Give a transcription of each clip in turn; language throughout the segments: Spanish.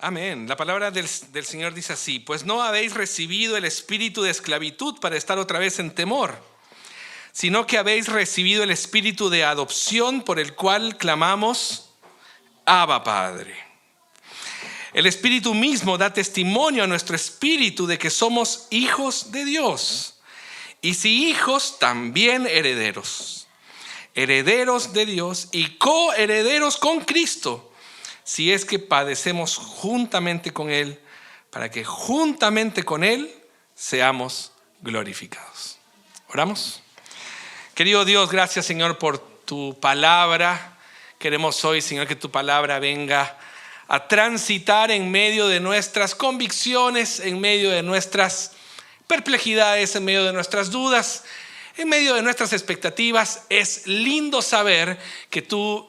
Amén. La palabra del Señor dice así: pues no habéis recibido el espíritu de esclavitud para estar otra vez en temor, sino que habéis recibido el espíritu de adopción, por el cual clamamos: Abba, Padre. El Espíritu mismo da testimonio a nuestro espíritu de que somos hijos de Dios. Y si hijos, también herederos. Herederos de Dios y coherederos con Cristo, si es que padecemos juntamente con Él, para que juntamente con Él seamos glorificados. ¿Oramos? Querido Dios, gracias, Señor, por tu palabra. Queremos hoy, Señor, que tu palabra venga a transitar en medio de nuestras convicciones, en medio de nuestras perplejidades, en medio de nuestras dudas, en medio de nuestras expectativas. Es lindo saber que tú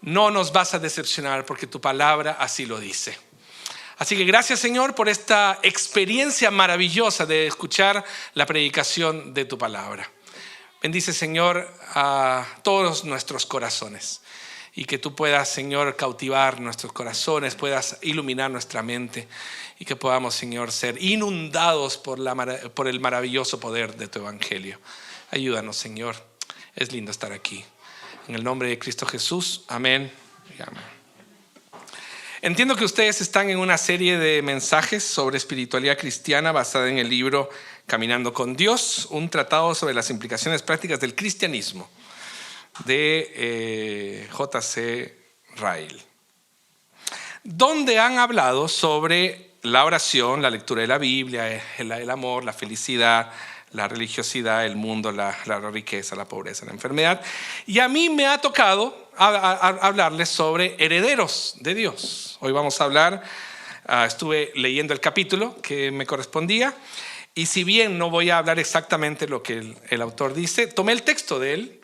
no nos vas a decepcionar, porque tu palabra así lo dice. Así que gracias, Señor, por esta experiencia maravillosa de escuchar la predicación de tu palabra. Bendice, Señor, a todos nuestros corazones, y que tú puedas, Señor, cautivar nuestros corazones, puedas iluminar nuestra mente, y que podamos, Señor, ser inundados por el maravilloso poder de tu evangelio. Ayúdanos, Señor. Es lindo estar aquí. En el nombre de Cristo Jesús. Amén y amén. Entiendo que ustedes están en una serie de mensajes sobre espiritualidad cristiana basada en el libro Caminando con Dios, un tratado sobre las implicaciones prácticas del cristianismo, de J.C. Ryle, donde han hablado sobre la oración, la lectura de la Biblia, el amor, la felicidad, la religiosidad, el mundo, la riqueza, la pobreza, la enfermedad. Y a mí me ha tocado hablarles sobre herederos de Dios. Hoy vamos a hablar, estuve leyendo el capítulo que me correspondía, y si bien no voy a hablar exactamente lo que el autor dice, tomé el texto de él.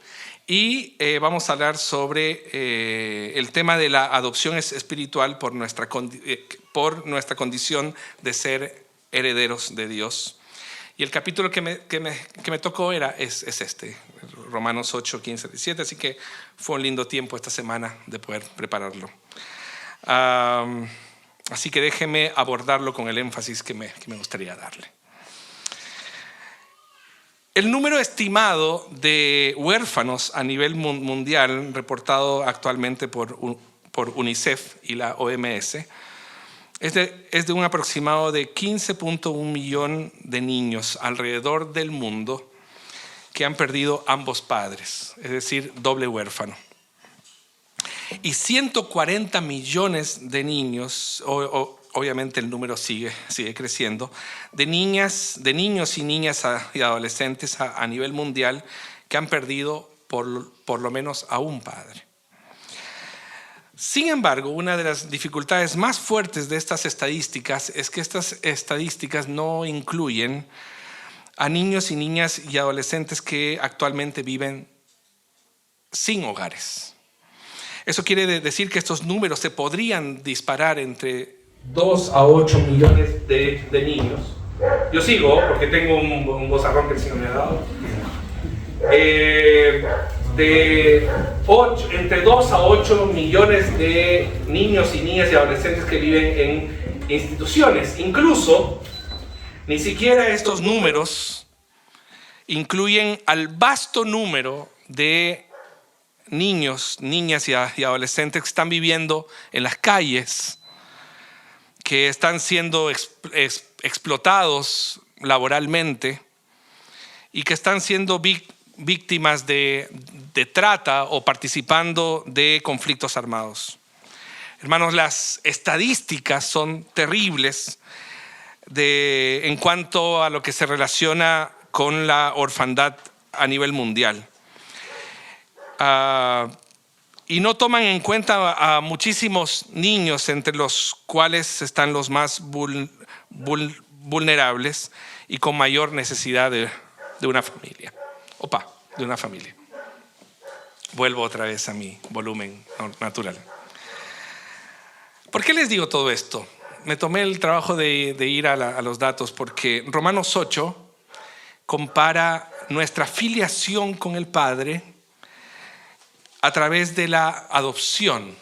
Y vamos a hablar sobre el tema de la adopción espiritual por nuestra condición de ser herederos de Dios. Y el capítulo que me tocó es este, Romanos 8, 15, 17. Así que fue un lindo tiempo esta semana de poder prepararlo. Así que déjeme abordarlo con el énfasis que me gustaría darle. El número estimado de huérfanos a nivel mundial, reportado actualmente por UNICEF y la OMS, es de un aproximado de 15.1 millón de niños alrededor del mundo que han perdido ambos padres, es decir, doble huérfano. Y 140 millones de niños, obviamente el número sigue creciendo, de niños y niñas y adolescentes a nivel mundial que han perdido por lo menos a un padre. Sin embargo, una de las dificultades más fuertes de estas estadísticas es que estas estadísticas no incluyen a niños y niñas y adolescentes que actualmente viven sin hogares. Eso quiere decir que estos números se podrían disparar entre 2 a 8 millones de niños. Yo sigo porque tengo un bozarrón que el Señor me ha dado. Entre 2 a 8 millones de niños y niñas y adolescentes que viven en instituciones. Incluso, ni siquiera estos números incluyen al vasto número de niños, niñas y adolescentes que están viviendo en las calles, que están siendo explotados laboralmente y que están siendo víctimas de trata o participando de conflictos armados. Hermanos, las estadísticas son terribles en cuanto a lo que se relaciona con la orfandad a nivel mundial. Y no toman en cuenta a muchísimos niños, entre los cuales están los más vulnerables y con mayor necesidad de una familia. De una familia. Vuelvo otra vez a mi volumen natural. ¿Por qué les digo todo esto? Me tomé el trabajo de ir a los datos, porque Romanos 8 compara nuestra filiación con el Padre a través de la adopción.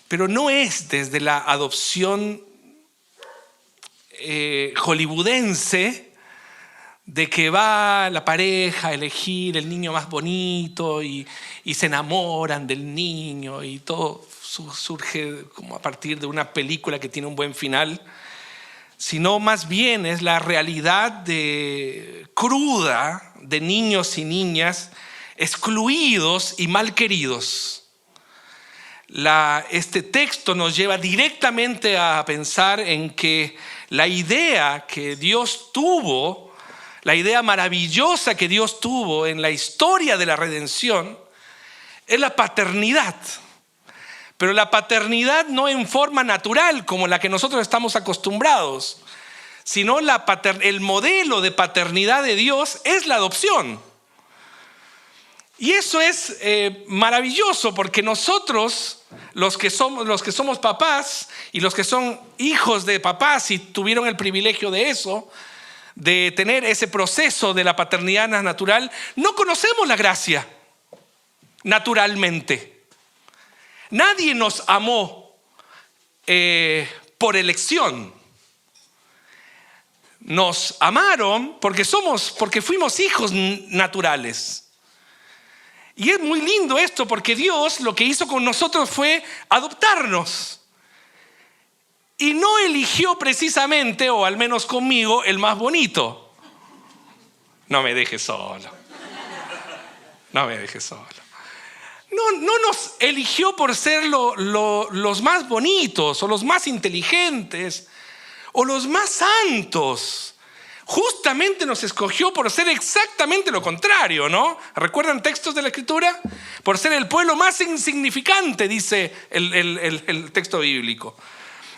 Pero no es desde la adopción hollywoodense de que va la pareja a elegir el niño más bonito y se enamoran del niño y todo surge como a partir de una película que tiene un buen final, sino más bien es la realidad cruda de niños y niñas excluidos y mal queridos. Este texto nos lleva directamente a pensar en que la idea que Dios tuvo, la idea maravillosa que Dios tuvo en la historia de la redención, es la paternidad. Pero la paternidad no en forma natural como la que nosotros estamos acostumbrados, sino el modelo de paternidad de Dios es la adopción. Y eso es maravilloso porque nosotros, los que somos papás y los que son hijos de papás y tuvieron el privilegio de eso, de tener ese proceso de la paternidad natural, no conocemos la gracia naturalmente. Nadie nos amó por elección. Nos amaron porque fuimos hijos naturales. Y es muy lindo esto porque Dios lo que hizo con nosotros fue adoptarnos. Y no eligió precisamente, o al menos conmigo, el más bonito. No me dejes solo. No me dejes solo. No nos eligió por ser los más bonitos o los más inteligentes o los más santos. Justamente nos escogió por ser exactamente lo contrario, ¿no? ¿Recuerdan textos de la Escritura? Por ser el pueblo más insignificante, dice el texto bíblico.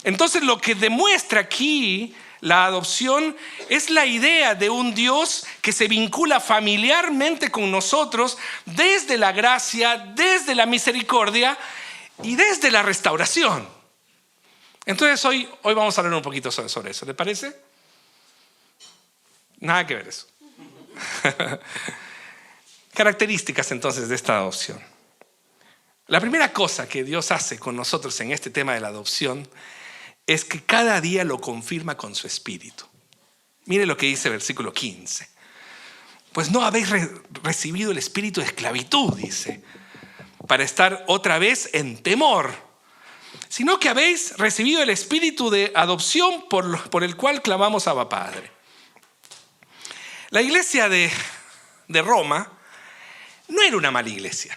Entonces lo que demuestra aquí la adopción es la idea de un Dios que se vincula familiarmente con nosotros desde la gracia, desde la misericordia y desde la restauración. Entonces hoy vamos a hablar un poquito sobre eso, ¿le parece? Nada que ver eso. Características entonces de esta adopción. La primera cosa que Dios hace con nosotros en este tema de la adopción es que cada día lo confirma con su espíritu. Mire lo que dice el versículo 15. Pues no habéis recibido el espíritu de esclavitud, dice, para estar otra vez en temor, sino que habéis recibido el espíritu de adopción por el cual clamamos Abba Padre. La iglesia de Roma no era una mala iglesia.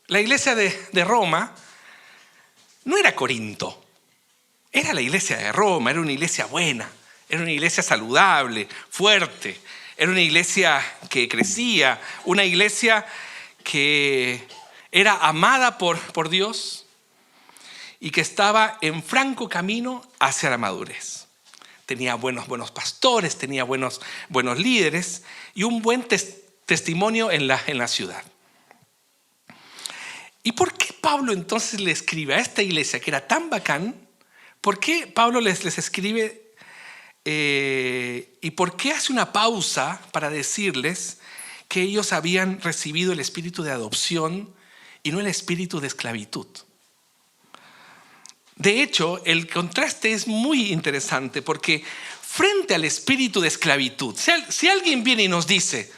La iglesia de Roma no era Corinto. Era la iglesia de Roma, era una iglesia buena, era una iglesia saludable, fuerte. Era una iglesia que crecía, una iglesia que era amada por Dios y que estaba en franco camino hacia la madurez. Tenía buenos pastores, tenía buenos líderes y un buen testimonio en la ciudad. ¿Y por qué Pablo entonces le escribe a esta iglesia que era tan bacán? ¿Por qué Pablo les escribe y por qué hace una pausa para decirles que ellos habían recibido el espíritu de adopción y no el espíritu de esclavitud? De hecho, el contraste es muy interesante porque frente al espíritu de esclavitud, si alguien viene y nos dice,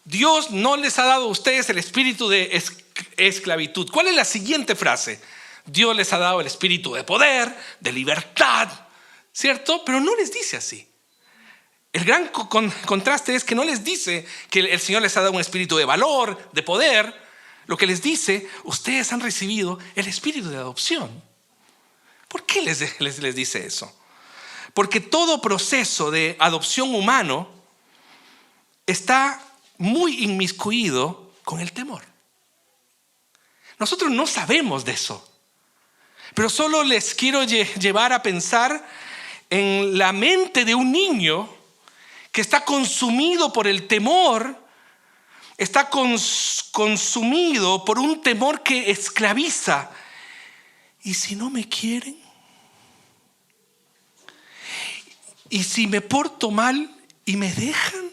Dios no les ha dado a ustedes el espíritu de esclavitud, ¿cuál es la siguiente frase? Dios les ha dado el espíritu de poder, de libertad, ¿cierto? Pero no les dice así. El gran contraste es que no les dice que el Señor les ha dado un espíritu de valor, de poder. Lo que les dice, ustedes han recibido el espíritu de adopción. ¿Por qué les dice eso? Porque todo proceso de adopción humano está muy inmiscuido con el temor. Nosotros no sabemos de eso, pero solo les quiero llevar a pensar en la mente de un niño que está consumido por el temor, está consumido por un temor que esclaviza. ¿Y si no me quieren? ¿Y si me porto mal y me dejan?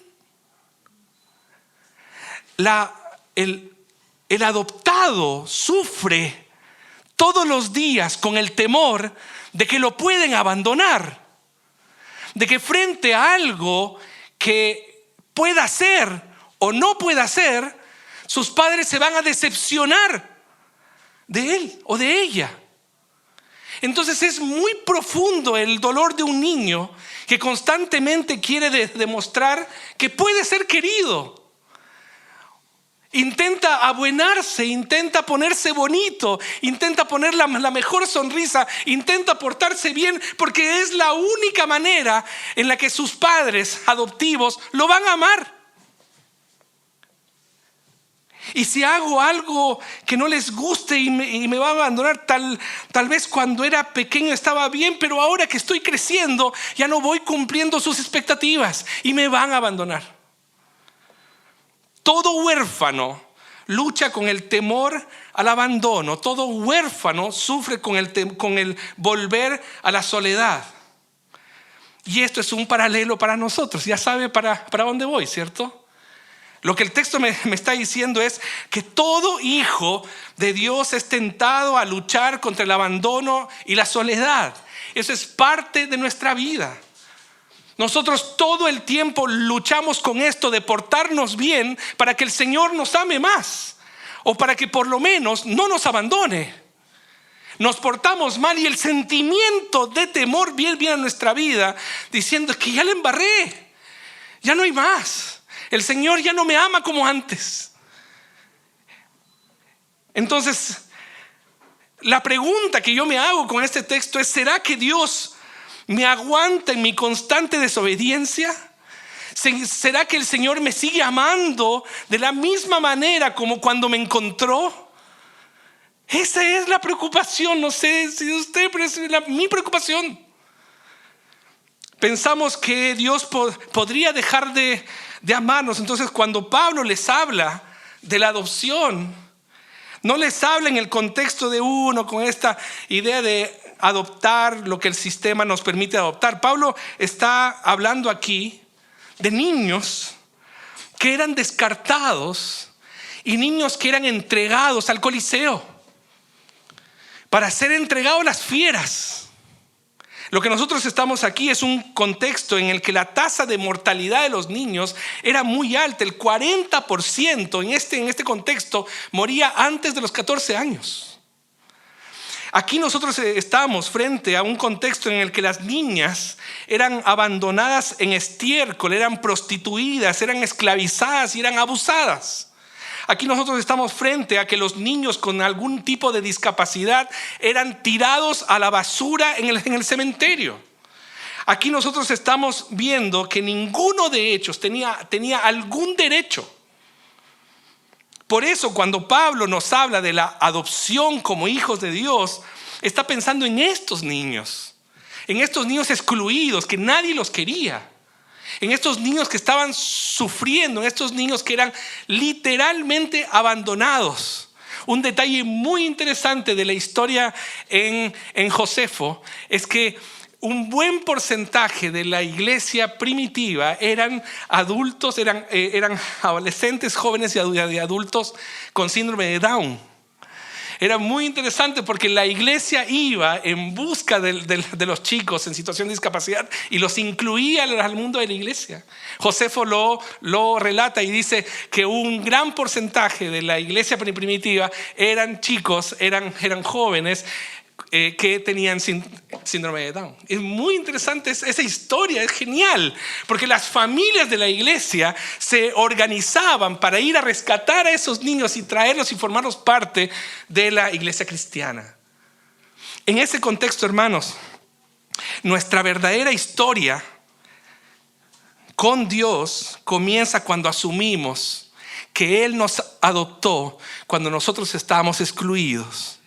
El adoptado sufre todos los días con el temor de que lo pueden abandonar, de que frente a algo que pueda hacer o no pueda hacer, sus padres se van a decepcionar de él o de ella. Entonces es muy profundo el dolor de un niño que constantemente quiere demostrar que puede ser querido. Intenta abuenarse, intenta ponerse bonito, intenta poner la mejor sonrisa, intenta portarse bien, porque es la única manera en la que sus padres adoptivos lo van a amar. Y si hago algo que no les guste y me va a abandonar, tal vez cuando era pequeño estaba bien, pero ahora que estoy creciendo ya no voy cumpliendo sus expectativas y me van a abandonar. Todo huérfano lucha con el temor al abandono. Todo huérfano sufre con el volver a la soledad. Y esto es un paralelo para nosotros. Ya sabe para dónde voy, ¿cierto? Lo que el texto me está diciendo es que todo hijo de Dios es tentado a luchar contra el abandono y la soledad. Eso es parte de nuestra vida. Nosotros todo el tiempo luchamos con esto de portarnos bien para que el Señor nos ame más, o para que por lo menos no nos abandone. Nos portamos mal y el sentimiento de temor viene a nuestra vida diciendo que ya la embarré, ya no hay más, el Señor ya no me ama como antes. Entonces, la pregunta que yo me hago con este texto es: ¿será que Dios me aguanta en mi constante desobediencia? ¿Será que el Señor me sigue amando de la misma manera como cuando me encontró? Esa es la preocupación. No sé si usted, pero es mi preocupación. Pensamos que Dios podría dejar de amarnos. Entonces, cuando Pablo les habla de la adopción, no les habla en el contexto de uno con esta idea de adoptar lo que el sistema nos permite adoptar. Pablo está hablando aquí de niños que eran descartados y niños que eran entregados al Coliseo para ser entregados a las fieras. Lo que nosotros estamos aquí es un contexto en el que la tasa de mortalidad de los niños era muy alta. El 40% en este contexto moría antes de los 14 años. Aquí nosotros estamos frente a un contexto en el que las niñas eran abandonadas en estiércol, eran prostituidas, eran esclavizadas y eran abusadas. Aquí nosotros estamos frente a que los niños con algún tipo de discapacidad eran tirados a la basura en el cementerio. Aquí nosotros estamos viendo que ninguno de ellos tenía algún derecho. Por eso cuando Pablo nos habla de la adopción como hijos de Dios, está pensando en estos niños excluidos, que nadie los quería, en estos niños que estaban sufriendo, en estos niños que eran literalmente abandonados. Un detalle muy interesante de la historia en Josefo es que un buen porcentaje de la iglesia primitiva eran adultos, eran adolescentes, jóvenes y adultos con síndrome de Down. Era muy interesante porque la iglesia iba en busca de los chicos en situación de discapacidad y los incluía al mundo de la iglesia. Josefo lo relata y dice que un gran porcentaje de la iglesia primitiva eran chicos, eran jóvenes que tenían síndrome de Down. Es muy interesante esa historia, es genial, porque las familias de la iglesia se organizaban para ir a rescatar a esos niños y traerlos y formarlos parte de la iglesia cristiana. En ese contexto, hermanos, nuestra verdadera historia con Dios comienza cuando asumimos que Él nos adoptó cuando nosotros estábamos excluidos,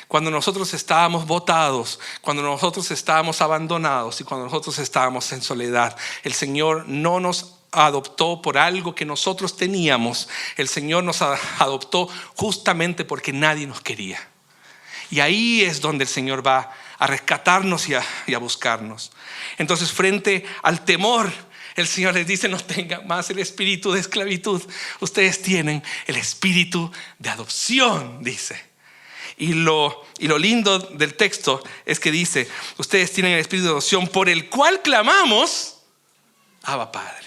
cuando nosotros estábamos botados, cuando nosotros estábamos abandonados y cuando nosotros estábamos en soledad. El Señor no nos adoptó por algo que nosotros teníamos. El Señor nos adoptó justamente porque nadie nos quería. Y ahí es donde el Señor va a rescatarnos y a buscarnos. Entonces, frente al temor, el Señor les dice: no tengan más el espíritu de esclavitud. Ustedes tienen el espíritu de adopción, dice. Y lo lindo del texto es que dice, ustedes tienen el espíritu de adopción por el cual clamamos, Abba Padre.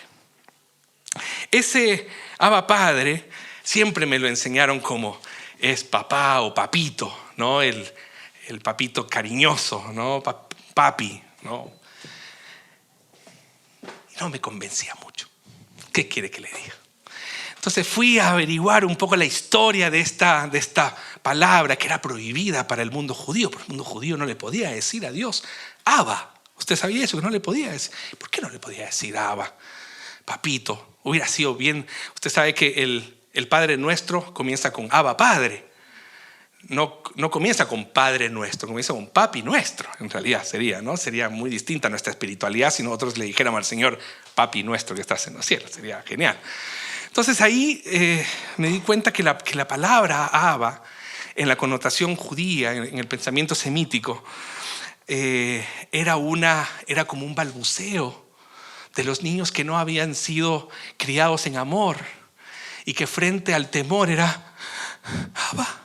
Ese Abba Padre siempre me lo enseñaron como es papá o papito, ¿no? El papito cariñoso, ¿no? Papi, ¿no? Y no me convencía mucho. ¿Qué quiere que le diga? Entonces fui a averiguar un poco la historia de esta palabra que era prohibida para el mundo judío. Porque el mundo judío no le podía decir a Dios Abba. ¿Usted sabía eso? Que no le podía decir. ¿Por qué no le podía decir Abba? Papito. Hubiera sido bien. Usted sabe que el Padre Nuestro comienza con Abba Padre. No comienza con Padre Nuestro, comienza con Papi Nuestro. En realidad sería, ¿no? Sería muy distinta nuestra espiritualidad si nosotros le dijéramos al Señor Papi Nuestro que estás en los cielos. Sería genial. Entonces ahí me di cuenta que la palabra Abba, en la connotación judía, en el pensamiento semítico, era como un balbuceo de los niños que no habían sido criados en amor y que frente al temor era Abba.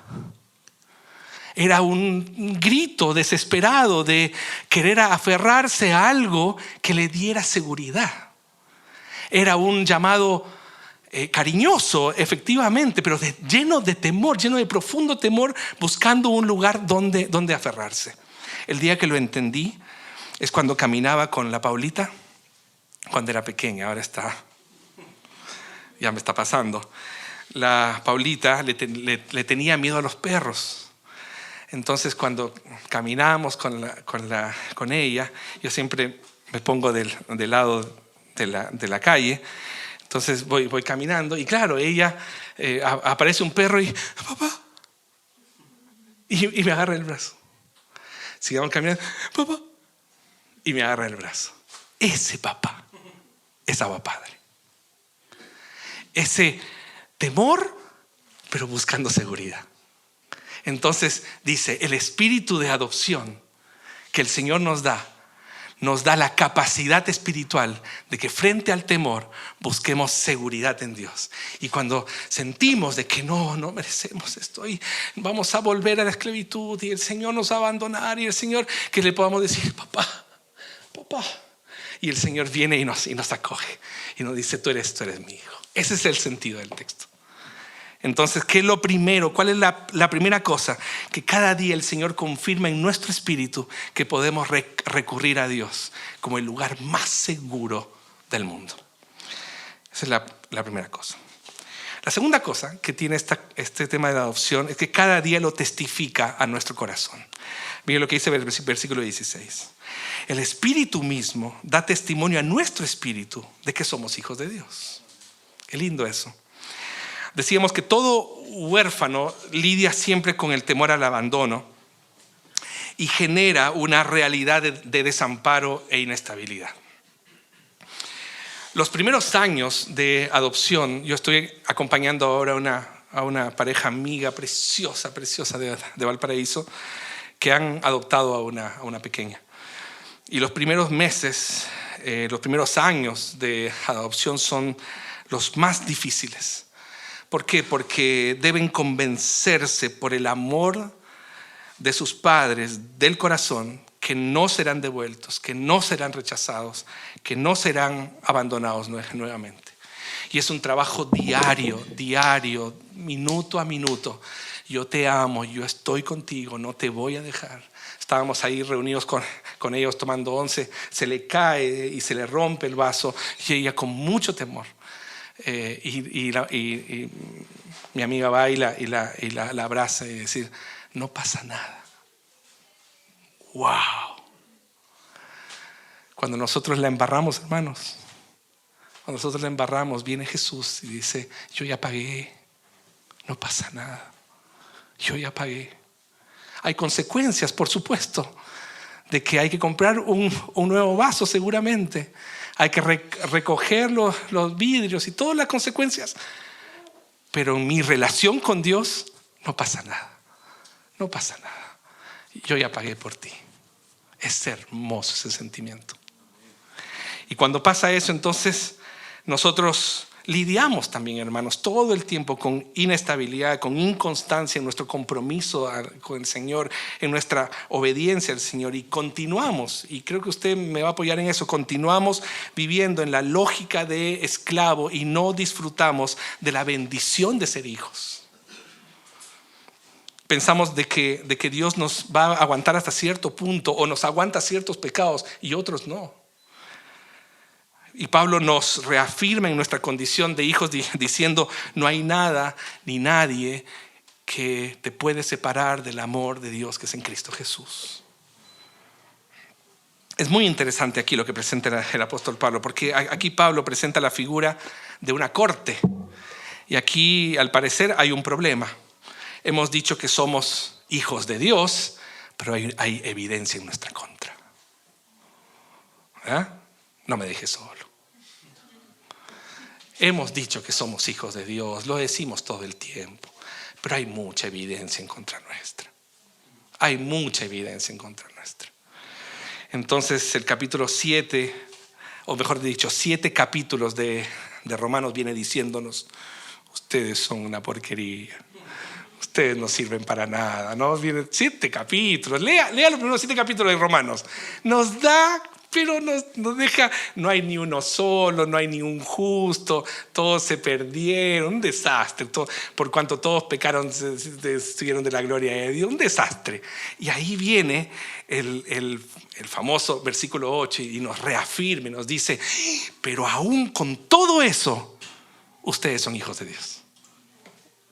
Era un grito desesperado de querer aferrarse a algo que le diera seguridad. Era un llamado cariñoso, efectivamente, pero lleno de temor, lleno de profundo temor, buscando un lugar donde aferrarse. El día que lo entendí es cuando caminaba con la Paulita, cuando era pequeña, ahora ya me está pasando. La Paulita le tenía miedo a los perros. Entonces cuando caminamos con ella, yo siempre me pongo del lado de la calle. Entonces voy caminando y claro, ella aparece un perro y papá, y me agarra el brazo. Sigamos caminando, papá, y me agarra el brazo. Ese papá es Abba Padre. Ese temor, pero buscando seguridad. Entonces dice, el espíritu de adopción que el Señor nos da la capacidad espiritual de que frente al temor busquemos seguridad en Dios. Y cuando sentimos de que no merecemos esto y vamos a volver a la esclavitud y el Señor nos va a abandonar y el Señor, que le podamos decir, papá, y el Señor viene y nos acoge y nos dice, tú eres mi hijo. Ese es el sentido del texto. Entonces, ¿qué es lo primero? ¿Cuál es la primera cosa? Que cada día el Señor confirma en nuestro espíritu que podemos recurrir a Dios como el lugar más seguro del mundo. Esa es la primera cosa. La segunda cosa que tiene este tema de la adopción es que cada día lo testifica a nuestro corazón. Miren lo que dice el versículo 16. El Espíritu mismo da testimonio a nuestro espíritu de que somos hijos de Dios. Qué lindo eso. Decíamos que todo huérfano lidia siempre con el temor al abandono y genera una realidad de desamparo e inestabilidad. Los primeros años de adopción, yo estoy acompañando ahora a una pareja amiga preciosa de Valparaíso que han adoptado a una pequeña. Y los primeros meses, los primeros años de adopción son los más difíciles. ¿Por qué? Porque deben convencerse por el amor de sus padres del corazón que no serán devueltos, que no serán rechazados, que no serán abandonados nuevamente. Y es un trabajo diario, minuto a minuto. Yo te amo, yo estoy contigo, no te voy a dejar. Estábamos ahí reunidos con ellos tomando once, se le cae y se le rompe el vaso y ella con mucho temor. Y mi amiga va y la abraza y dice, no pasa nada. ¡Wow! Cuando nosotros la embarramos, hermanos, cuando nosotros la embarramos, viene Jesús y dice, yo ya pagué, no pasa nada, yo ya pagué. Hay consecuencias, por supuesto, de que hay que comprar un nuevo vaso seguramente. Hay que recoger los vidrios y todas las consecuencias. Pero en mi relación con Dios no pasa nada. No pasa nada. Yo ya pagué por ti. Es hermoso ese sentimiento. Y cuando pasa eso, entonces nosotros lidiamos también, hermanos, todo el tiempo con inestabilidad, con inconstancia en nuestro compromiso con el Señor, en nuestra obediencia al Señor, y continuamos, y creo que usted me va a apoyar en eso, continuamos viviendo en la lógica de esclavo y no disfrutamos de la bendición de ser hijos. Pensamos de que Dios nos va a aguantar hasta cierto punto, o nos aguanta ciertos pecados y otros no. Y Pablo nos reafirma en nuestra condición de hijos diciendo: no hay nada ni nadie que te puede separar del amor de Dios que es en Cristo Jesús. Es muy interesante aquí lo que presenta el apóstol Pablo, porque aquí Pablo presenta la figura de una corte. Y aquí, al parecer, hay un problema. Hemos dicho que somos hijos de Dios, pero hay evidencia en nuestra contra. No me dejes solo. Hemos dicho que somos hijos de Dios, lo decimos todo el tiempo, pero hay mucha evidencia en contra nuestra. Hay mucha evidencia en contra nuestra. Entonces el capítulo 7, o mejor dicho, 7 capítulos de Romanos viene diciéndonos: ustedes son una porquería. Ustedes no sirven para nada, ¿no? Vienen 7 capítulos. Lea los primeros 7 capítulos de Romanos. Nos da, pero nos deja. No hay ni uno solo, no hay ni un justo. Todos se perdieron. Un desastre. Por cuanto todos pecaron, se estuvieron de la gloria de Dios. Un desastre. Y ahí viene el famoso versículo 8 y nos reafirma y nos dice: pero aún con todo eso, ustedes son hijos de Dios.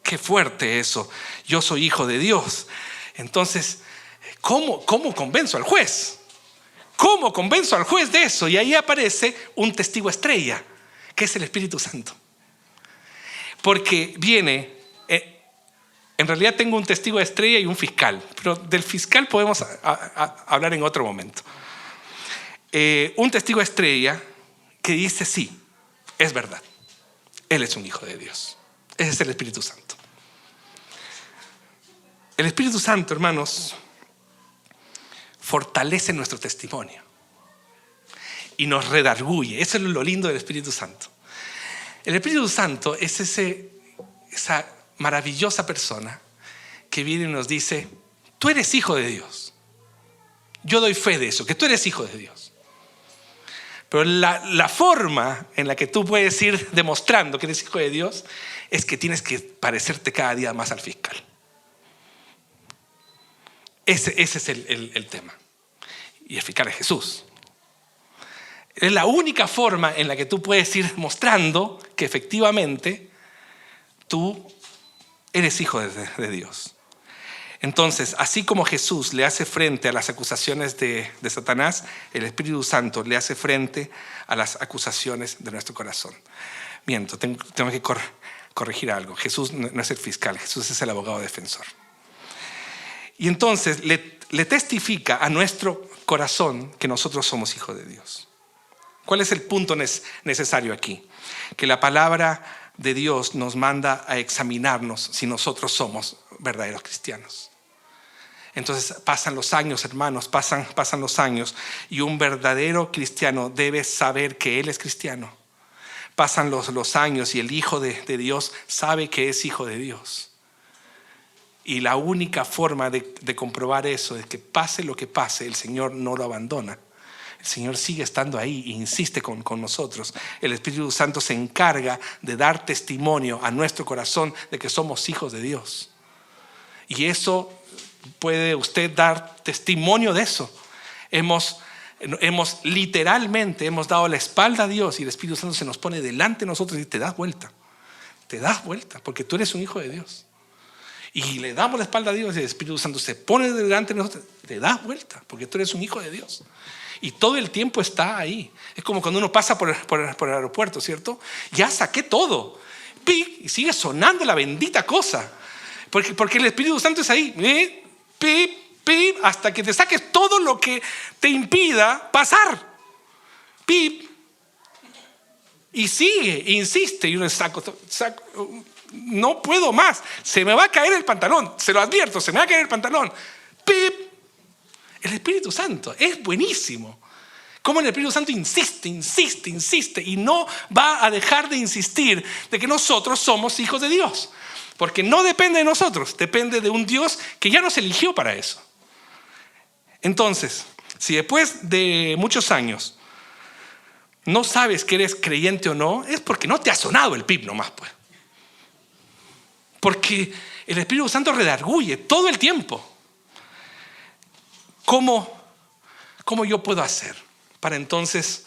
Qué fuerte eso. Yo soy hijo de Dios. Entonces, ¿cómo convenzo al juez? ¿Cómo convenzo al juez de eso? Y ahí aparece un testigo estrella, que es el Espíritu Santo. Porque viene, en realidad tengo un testigo estrella y un fiscal, pero del fiscal podemos hablar en otro momento. Un testigo estrella que dice: sí, es verdad, él es un hijo de Dios. Ese es el Espíritu Santo. El Espíritu Santo, hermanos, fortalece nuestro testimonio y nos redarguye. Eso es lo lindo del Espíritu Santo. El Espíritu Santo es esa maravillosa persona que viene y nos dice: tú eres hijo de Dios. Yo doy fe de eso, que tú eres hijo de Dios. Pero la forma en la que tú puedes ir demostrando que eres hijo de Dios es que tienes que parecerte cada día más al fiscal. Ese es el tema. Y el fiscal es Jesús. Es la única forma en la que tú puedes ir mostrando que efectivamente tú eres hijo de Dios. Entonces, así como Jesús le hace frente a las acusaciones de Satanás, el Espíritu Santo le hace frente a las acusaciones de nuestro corazón. Miento, tengo que corregir algo. Jesús no es el fiscal, Jesús es el abogado defensor. Y entonces le testifica a nuestro corazón que nosotros somos hijos de Dios. ¿Cuál es el punto necesario aquí? Que la palabra de Dios nos manda a examinarnos si nosotros somos verdaderos cristianos. Entonces pasan los años, hermanos, pasan los años, y un verdadero cristiano debe saber que él es cristiano. Pasan los años y el hijo de Dios sabe que es hijo de Dios. Y la única forma de comprobar eso es que pase lo que pase, el Señor no lo abandona. El Señor sigue estando ahí e insiste con nosotros. El Espíritu Santo se encarga de dar testimonio a nuestro corazón de que somos hijos de Dios. Y eso puede usted dar testimonio de eso. Hemos literalmente dado la espalda a Dios y el Espíritu Santo se nos pone delante de nosotros y te das vuelta, porque tú eres un hijo de Dios. Y le damos la espalda a Dios y el Espíritu Santo se pone delante de nosotros, te das vuelta, porque tú eres un hijo de Dios. Y todo el tiempo está ahí. Es como cuando uno pasa por el aeropuerto, ¿cierto? Ya saqué todo. Pip, y sigue sonando la bendita cosa. Porque el Espíritu Santo es ahí. Pip, pip, hasta que te saques todo lo que te impida pasar. Pip. Y sigue, insiste. Y uno saco, no puedo más. Se me va a caer el pantalón. Se lo advierto, se me va a caer el pantalón. Pip. El Espíritu Santo es buenísimo. Cómo el Espíritu Santo insiste y no va a dejar de insistir de que nosotros somos hijos de Dios. Porque no depende de nosotros, depende de un Dios que ya nos eligió para eso. Entonces, si después de muchos años no sabes que eres creyente o no, es porque no te ha sonado el pip nomás, pues. Porque el Espíritu Santo redarguye todo el tiempo. ¿Cómo yo puedo hacer para entonces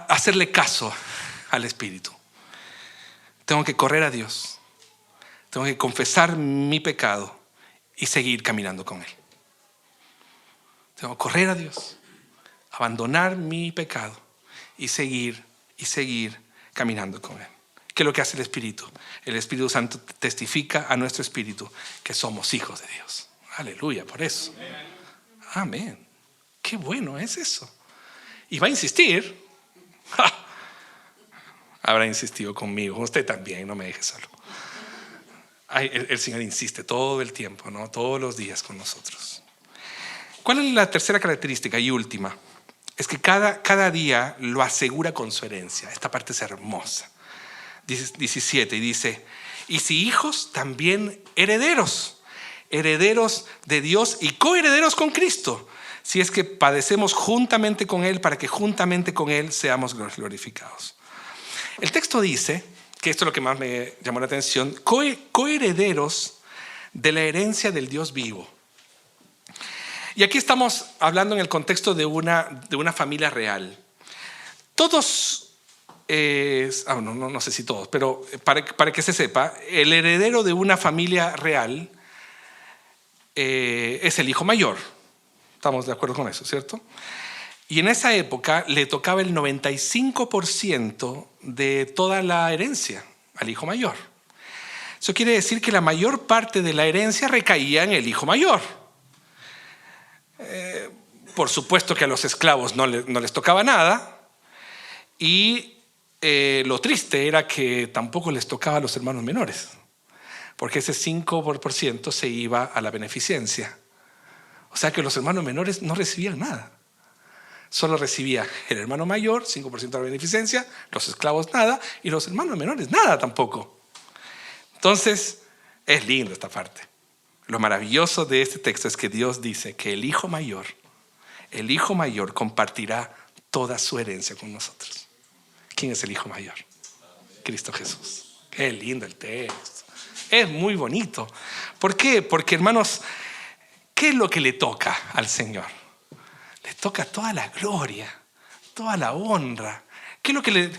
hacerle caso al Espíritu? Tengo que correr a Dios. Tengo que confesar mi pecado y seguir caminando con Él. Tengo que correr a Dios, abandonar mi pecado y seguir caminando con Él. ¿Qué es lo que hace el Espíritu? El Espíritu Santo testifica a nuestro espíritu que somos hijos de Dios. Aleluya, por eso. Amén. Qué bueno es eso. Y va a insistir. ¡Ja! Habrá insistido conmigo. Usted también, no me deje solo. El Señor insiste todo el tiempo, ¿no? Todos los días con nosotros. ¿Cuál es la tercera característica y última? Es que cada día lo asegura con su herencia. Esta parte es hermosa. 17 y dice: y si hijos, también herederos de Dios y coherederos con Cristo, si es que padecemos juntamente con Él, para que juntamente con Él seamos glorificados. El texto dice, que esto es lo que más me llamó la atención, coherederos de la herencia del Dios vivo. Y aquí estamos hablando en el contexto de una familia real. Todos, no sé si todos, pero para que se sepa, el heredero de una familia real es el hijo mayor. Estamos de acuerdo con eso, ¿cierto? Y en esa época le tocaba el 95% de toda la herencia al hijo mayor. Eso quiere decir que la mayor parte de la herencia recaía en el hijo mayor. Por supuesto que a los esclavos no les tocaba nada. Y lo triste era que tampoco les tocaba a los hermanos menores, porque ese 5% se iba a la beneficencia. O sea que los hermanos menores no recibían nada. Solo recibía el hermano mayor, 5% de la beneficencia, los esclavos nada, y los hermanos menores nada tampoco. Entonces, es lindo esta parte. Lo maravilloso de este texto es que Dios dice que el hijo mayor compartirá toda su herencia con nosotros. ¿Quién es el hijo mayor? Cristo Jesús. Qué lindo el texto. Es muy bonito. ¿Por qué? Porque, hermanos, ¿qué es lo que le toca al Señor? Le toca toda la gloria, toda la honra. ¿Qué es lo que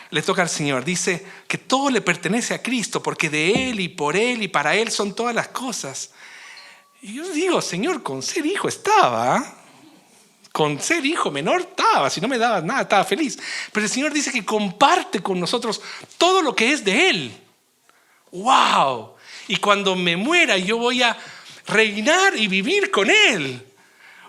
le toca al Señor? Dice que todo le pertenece a Cristo, porque de Él y por Él y para Él son todas las cosas. Y yo digo, Señor, con ser hijo estaba, con ser hijo menor estaba, si no me dabas nada estaba feliz. Pero el Señor dice que comparte con nosotros todo lo que es de Él. ¡Wow! Y cuando me muera yo voy a reinar y vivir con Él.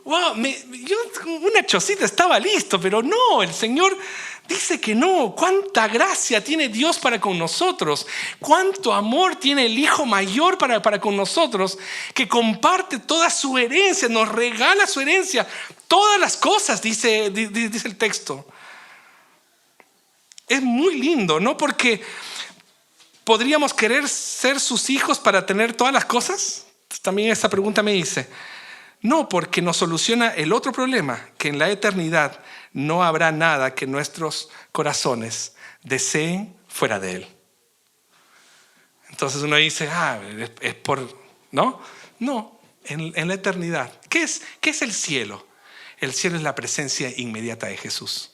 Wow, una chocita estaba listo, pero no, el Señor dice que no. Cuánta gracia tiene Dios para con nosotros, cuánto amor tiene el Hijo mayor para con nosotros, que comparte toda su herencia, nos regala su herencia, todas las cosas, dice el texto. Es muy lindo, ¿no? Porque podríamos querer ser sus hijos para tener todas las cosas. También esa pregunta me dice. No, porque nos soluciona el otro problema, que en la eternidad no habrá nada que nuestros corazones deseen fuera de Él. Entonces uno dice, es por... ¿No? No, en la eternidad. ¿Qué es el cielo? El cielo es la presencia inmediata de Jesús.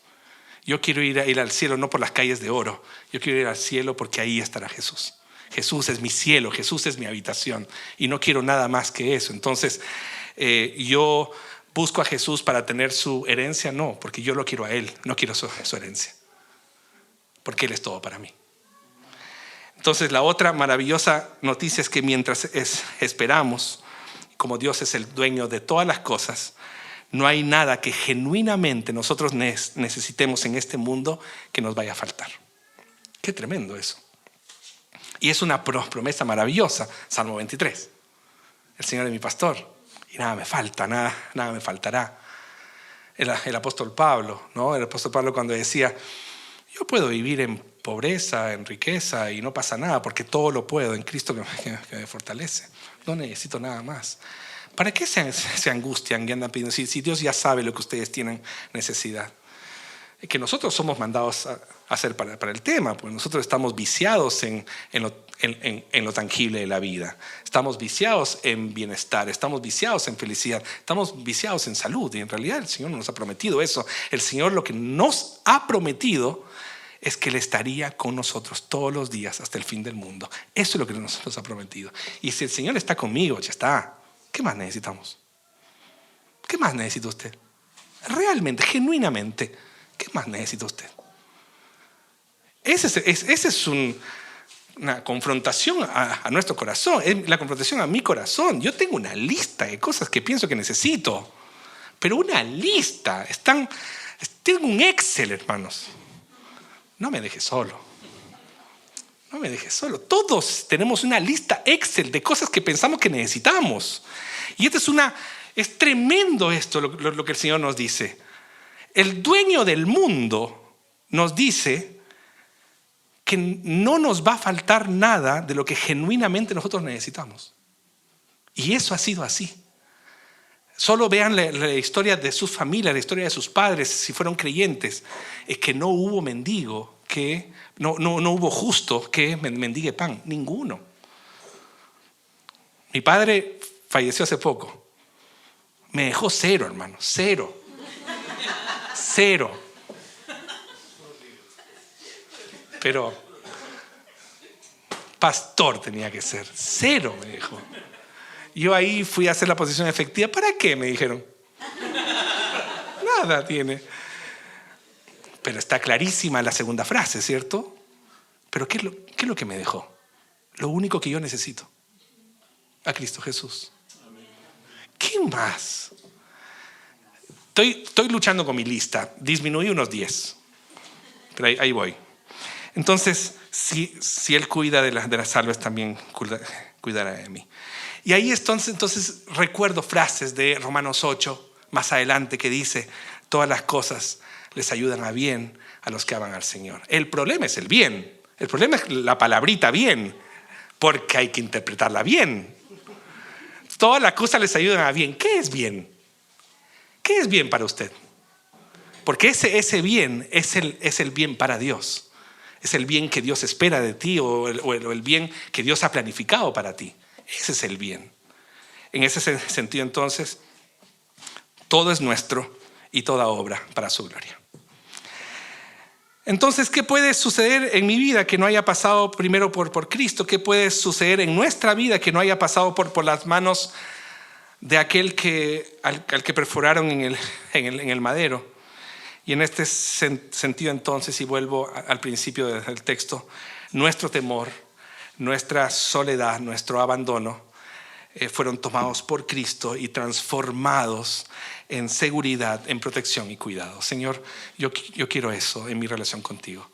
Yo quiero ir al cielo no por las calles de oro, yo quiero ir al cielo porque ahí estará Jesús. Jesús es mi cielo, Jesús es mi habitación y no quiero nada más que eso. Entonces, yo busco a Jesús para tener su herencia, no, porque yo lo quiero a Él, no quiero su herencia, porque Él es todo para mí. Entonces, la otra maravillosa noticia es que mientras esperamos, como Dios es el dueño de todas las cosas, no hay nada que genuinamente nosotros necesitemos en este mundo que nos vaya a faltar. Qué tremendo eso. Y es una promesa maravillosa, Salmo 23. El Señor es mi pastor y nada me falta, nada me faltará. El apóstol Pablo, ¿no? El apóstol Pablo cuando decía, yo puedo vivir en pobreza, en riqueza y no pasa nada porque todo lo puedo en Cristo que me fortalece. No necesito nada más. ¿Para qué se angustian y andan pidiendo? Si Dios ya sabe lo que ustedes tienen necesidad. Que nosotros somos mandados a hacer para el tema, porque nosotros estamos viciados en lo tangible de la vida. Estamos viciados en bienestar, estamos viciados en felicidad, estamos viciados en salud. Y en realidad el Señor no nos ha prometido eso. El Señor lo que nos ha prometido es que Él estaría con nosotros todos los días hasta el fin del mundo. Eso es lo que nos ha prometido. Y si el Señor está conmigo, ya está. ¿Qué más necesitamos? ¿Qué más necesita usted? Realmente, genuinamente, ¿qué más necesita usted? Ese es una confrontación a nuestro corazón, es la confrontación a mi corazón. Yo tengo una lista de cosas que pienso que necesito, pero una lista. Tengo un Excel, hermanos. No me dejes solo. No me dejes solo. Todos tenemos una lista Excel de cosas que pensamos que necesitamos. Y es tremendo esto lo que el Señor nos dice. El dueño del mundo nos dice que no nos va a faltar nada de lo que genuinamente nosotros necesitamos. Y eso ha sido así. Solo vean la historia de sus familias, la historia de sus padres, si fueron creyentes. Es que no hubo mendigo, no hubo justo que mendigue pan. Ninguno. Mi padre falleció hace poco. Me dejó cero, hermano. Cero. Pero pastor tenía que ser. Cero, me dijo. Yo ahí fui a hacer la posición efectiva. ¿Para qué? Me dijeron. Nada tiene. Pero está clarísima la segunda frase, ¿cierto? Pero ¿qué es lo que me dejó? Lo único que yo necesito. A Cristo Jesús. ¿Qué más? Estoy luchando con mi lista. Disminuí unos 10. Pero ahí voy. Entonces, si Él cuida de las almas, también cuidará de mí. Y ahí entonces recuerdo frases de Romanos 8, más adelante, que dice, todas las cosas les ayudan a bien a los que aman al Señor. El problema es el bien. El problema es la palabrita bien, porque hay que interpretarla bien. Todas las cosas les ayudan a bien. ¿Qué es bien? ¿Qué es bien para usted? Porque ese bien es el bien para Dios. Es el bien que Dios espera de ti o el bien que Dios ha planificado para ti. Ese es el bien. En ese sentido, entonces, todo es nuestro y toda obra para su gloria. Entonces, ¿qué puede suceder en mi vida que no haya pasado primero por Cristo? ¿Qué puede suceder en nuestra vida que no haya pasado por las manos de aquel al que perforaron en el madero? Y en este sentido entonces, y vuelvo al principio del texto, nuestro temor, nuestra soledad, nuestro abandono fueron tomados por Cristo y transformados en seguridad, en protección y cuidado. Señor, yo quiero eso en mi relación contigo.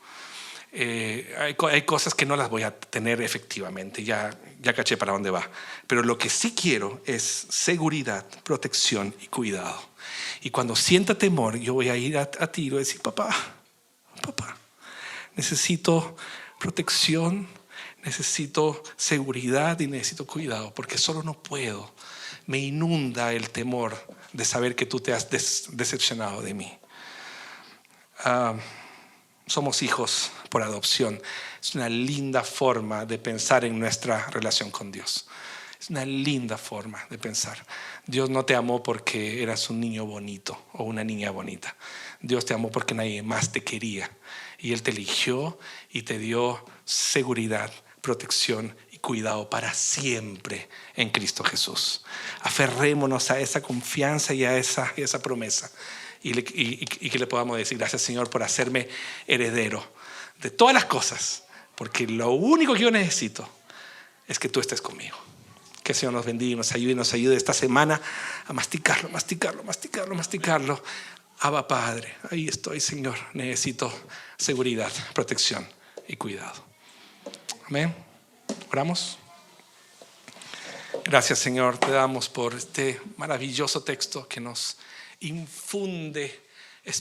Hay cosas que no las voy a tener efectivamente, ya caché para dónde va. Pero lo que sí quiero es seguridad, protección y cuidado. Y cuando sienta temor, yo voy a ir a ti y voy a decir, papá, necesito protección, necesito seguridad y necesito cuidado, porque solo no puedo. Me inunda el temor de saber que tú te has decepcionado de mí. Somos hijos por adopción. Es una linda forma de pensar en nuestra relación con Dios. Es una linda forma de pensar. Dios no te amó porque eras un niño bonito o una niña bonita. Dios te amó porque nadie más te quería. Y Él te eligió y te dio seguridad, protección y cuidado para siempre en Cristo Jesús. Aferrémonos a esa confianza y a esa promesa. Y que le podamos decir, gracias Señor por hacerme heredero de todas las cosas. Porque lo único que yo necesito es que tú estés conmigo. Que el Señor nos bendiga y nos ayude esta semana a masticarlo. Abba Padre, ahí estoy Señor, necesito seguridad, protección y cuidado. Amén. Oramos. Gracias, Señor, te damos por este maravilloso texto que nos infunde esperanza.